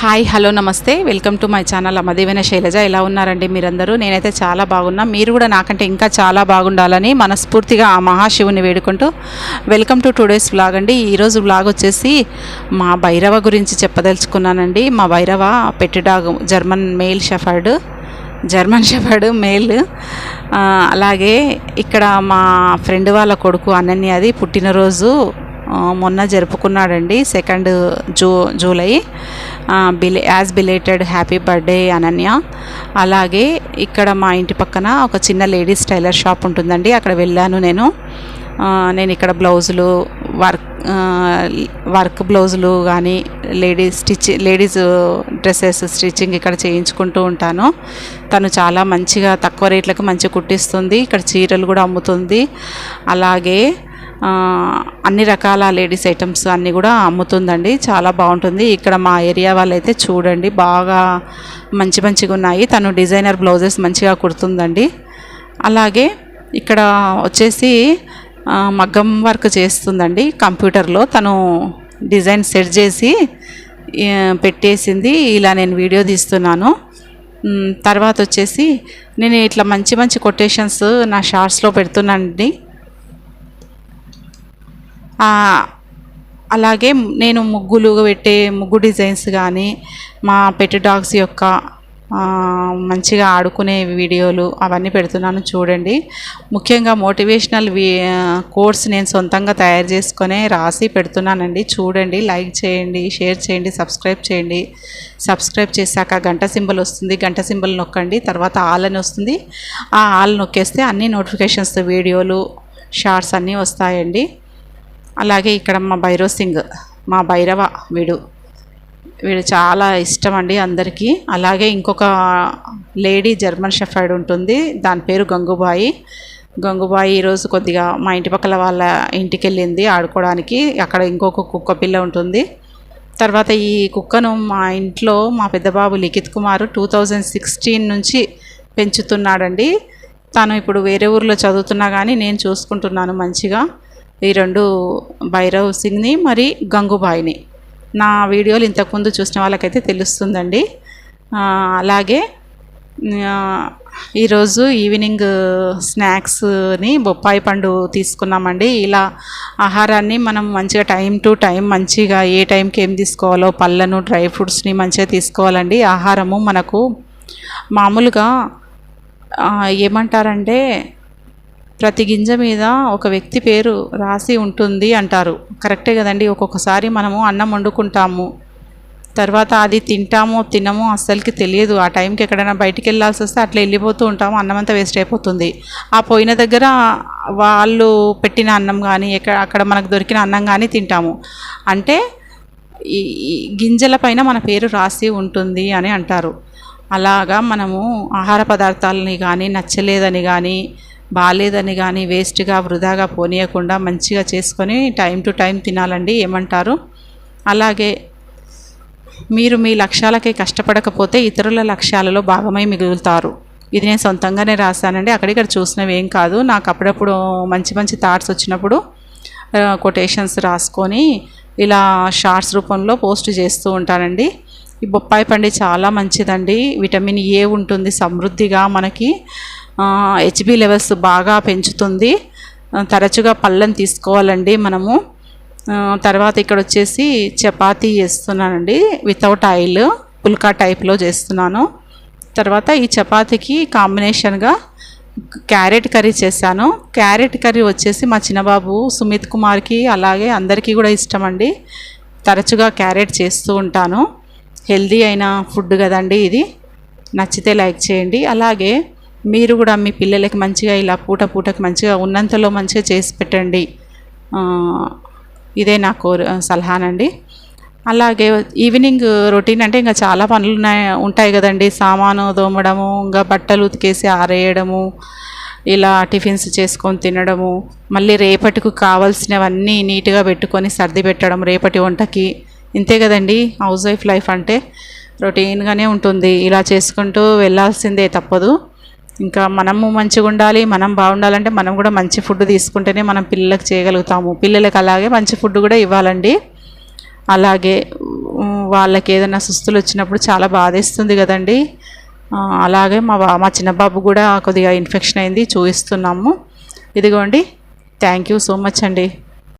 Hi hello నమస్తే welcome to my channel అమ్మదేవైన శైలజ. ఎలా ఉన్నారండి మీరందరూ? నేనైతే చాలా బాగున్నా. మీరు కూడా నాకంటే ఇంకా చాలా బాగుండాలని మనస్ఫూర్తిగా ఆ మహాశివుని వేడుకుంటూ వెల్కమ్ టు టుడేస్ వ్లాగ్ అండి. ఈరోజు వ్లాగ్ వచ్చేసి మా భైరవ గురించి చెప్పదలుచుకున్నానండి. మా Bhairava pet dog German shepherd male. అలాగే ఇక్కడ మా ఫ్రెండ్ వాళ్ళ కొడుకు అనన్యది పుట్టినరోజు మొన్న జరుపుకున్నాడండి, 2 July. As belated happy birthday Ananya. అలాగే ఇక్కడ మా ఇంటి పక్కన ఒక చిన్న లేడీస్ టైలర్ షాప్ ఉంటుందండి, అక్కడ వెళ్ళాను నేను ఇక్కడ బ్లౌజులు వర్క్ బ్లౌజులు కానీ లేడీస్ డ్రెస్సెస్ స్టిచ్చింగ్ ఇక్కడ చేయించుకుంటూ ఉంటాను. తను చాలా మంచిగా తక్కువ రేట్లకు మంచిగా కుట్టిస్తుంది. ఇక్కడ చీరలు కూడా అమ్ముతుంది. అలాగే అన్ని రకాల లేడీస్ ఐటమ్స్ అన్నీ కూడా అమ్ముతుందండి. చాలా బాగుంటుంది. ఇక్కడ మా ఏరియా వాళ్ళైతే చూడండి బాగా మంచిగా ఉన్నాయి. తను డిజైనర్ బ్లౌజెస్ మంచిగా కుడుతుందండి. అలాగే ఇక్కడ వచ్చేసి మగ్గం వర్క్ చేస్తుందండి. కంప్యూటర్లో తను డిజైన్ సెట్ చేసి పెట్టేసింది. ఇలా నేను వీడియో తీస్తున్నాను. తర్వాత వచ్చేసి నేను ఇట్లా మంచి కొటేషన్స్ నా షార్ట్స్లో పెడుతున్నానండి. అలాగే నేను ముగ్గు డిజైన్స్ కానీ మా పెట్ డాగ్స్ యొక్క మంచిగా ఆడుకునే వీడియోలు అవన్నీ పెడుతున్నాను చూడండి. ముఖ్యంగా మోటివేషనల్ కోడ్స్ నేను సొంతంగా తయారు చేసుకొని రాసి పెడుతున్నానండి. చూడండి, లైక్ చేయండి, షేర్ చేయండి, సబ్స్క్రైబ్ చేయండి. సబ్స్క్రైబ్ చేశాక గంట సింబల్ వస్తుంది, గంట సింబల్ నొక్కండి. తర్వాత ఆల్ అని వస్తుంది, ఆ ఆల్ నొక్కేస్తే అన్ని నోటిఫికేషన్స్ వీడియోలు షార్ట్స్ అన్నీ వస్తాయండి. అలాగే ఇక్కడ మా భైరవ వీడు చాలా ఇష్టం అండి అందరికీ. అలాగే ఇంకొక లేడీ జర్మన్ షెఫర్డ్ ఉంటుంది, దాని పేరు గంగుబాయి ఈరోజు కొద్దిగా మా ఇంటి పక్కల వాళ్ళ ఇంటికి వెళ్ళింది ఆడుకోవడానికి. అక్కడ ఇంకొక కుక్క పిల్ల ఉంటుంది. తర్వాత ఈ కుక్కను మా ఇంట్లో మా పెద్దబాబు లిఖిత్ కుమార్ 2016 నుంచి పెంచుతున్నాడండి. తను ఇప్పుడు వేరే ఊర్లో చదువుతున్నా కానీ నేను చూసుకుంటున్నాను మంచిగా. ఈ 2 భైరవ్ సింగ్ని మరి గంగుబాయిని నా వీడియోలు ఇంతకుముందు చూసిన వాళ్ళకైతే తెలుస్తుందండి. అలాగే ఈరోజు ఈవినింగ్ స్నాక్స్ని బొప్పాయి పండు తీసుకున్నామండి. ఇలా ఆహారాన్ని మనం మంచిగా టైం టు టైం మంచిగా ఏ టైంకి ఏం తీసుకోవాలో పళ్ళను డ్రై ఫ్రూట్స్ని మంచిగా తీసుకోవాలండి. ఆహారము మనకు మామూలుగా ఏమంటారంటే ప్రతి గింజ మీద ఒక వ్యక్తి పేరు రాసి ఉంటుంది అంటారు. కరెక్టే కదండి. ఒక్కొక్కసారి మనము అన్నం వండుకుంటాము, తర్వాత అది తినమో అస్సలకి తెలియదు. ఆ టైంకి ఎక్కడైనా బయటికి వెళ్ళాల్సి వస్తే అట్లా వెళ్ళిపోతూ ఉంటాము, అన్నం అంతా వేస్ట్ అయిపోతుంది. ఆ పోయిన దగ్గర వాళ్ళు పెట్టిన అన్నం కానీ అక్కడ మనకు దొరికిన అన్నం కానీ తింటాము. అంటే ఈ గింజల పైన మన పేరు రాసి ఉంటుంది అని అంటారు. అలాగా మనము ఆహార పదార్థాలని కానీ నచ్చలేదని కానీ బాగాలేదని కానీ వేస్ట్గా వృధాగా పోనీయకుండా మంచిగా చేసుకొని టైం టు టైం తినాలండి. ఏమంటారు? అలాగే మీరు మీ లక్ష్యాలకై కష్టపడకపోతే ఇతరుల లక్ష్యాలలో భాగమై మిగులుతారు. ఇది నేను సొంతంగానే రాశానండి, అక్కడిక్కడ చూసినవి ఏం కాదు. నాకు అప్పుడప్పుడు మంచి థాట్స్ వచ్చినప్పుడు కొటేషన్స్ రాసుకొని ఇలా షార్ట్స్ రూపంలో పోస్ట్ చేస్తూ ఉంటానండి. ఈ బొప్పాయి పండు చాలా మంచిదండి. విటమిన్ ఏ ఉంటుంది సమృద్ధిగా, మనకి హెచ్బి లెవెల్స్ బాగా పెంచుతుంది. తరచుగా పళ్ళని తీసుకోవాలండి మనము. తర్వాత ఇక్కడ వచ్చేసి చపాతీ చేస్తున్నానండి, వితౌట్ ఆయిల్, పుల్కా టైప్లో చేస్తున్నాను. తర్వాత ఈ చపాతీకి కాంబినేషన్గా క్యారెట్ కర్రీ చేశాను. క్యారెట్ కర్రీ వచ్చేసి మా చిన్నబాబు సుమిత్ కుమార్కి అలాగే అందరికీ కూడా ఇష్టం అండి. తరచుగా క్యారెట్ చేస్తూ ఉంటాను. హెల్దీ అయిన ఫుడ్ కదండి ఇది. నచ్చితే లైక్ చేయండి. అలాగే మీరు కూడా మీ పిల్లలకి మంచిగా ఇలా పూటకి మంచిగా ఉన్నంతలో మంచిగా చేసి పెట్టండి. ఇదే నాకు సలహానండి. అలాగే ఈవినింగ్ రొటీన్ అంటే ఇంకా చాలా పనులు ఉంటాయి కదండి. సామాను తోమడము, ఇంకా బట్టలు ఉతికేసి ఆరేయడము, ఇలా టిఫిన్స్ చేసుకొని తినడము, మళ్ళీ రేపటికి కావాల్సినవన్నీ నీట్గా పెట్టుకొని సర్ది పెట్టడం రేపటి వంటకి. ఇంతే కదండి హౌస్ వైఫ్ లైఫ్ అంటే. రొటీన్గానే ఉంటుంది, ఇలా చేసుకుంటూ వెళ్ళాల్సిందే, తప్పదు. ఇంకా మనము మంచిగా ఉండాలి, మనం బాగుండాలంటే మనం కూడా మంచి ఫుడ్ తీసుకుంటేనే మనం పిల్లలకు చేయగలుగుతాము. పిల్లలకు అలాగే మంచి ఫుడ్ కూడా ఇవ్వాలండి. అలాగే వాళ్ళకి ఏదైనా సుస్తులు వచ్చినప్పుడు చాలా బాధేస్తుంది కదండి. అలాగే మా చిన్న బాబు కూడా కొద్దిగా ఇన్ఫెక్షన్ అయింది, చూపిస్తున్నాము. ఇదిగోండి. థ్యాంక్ యూ సో మచ్ అండి.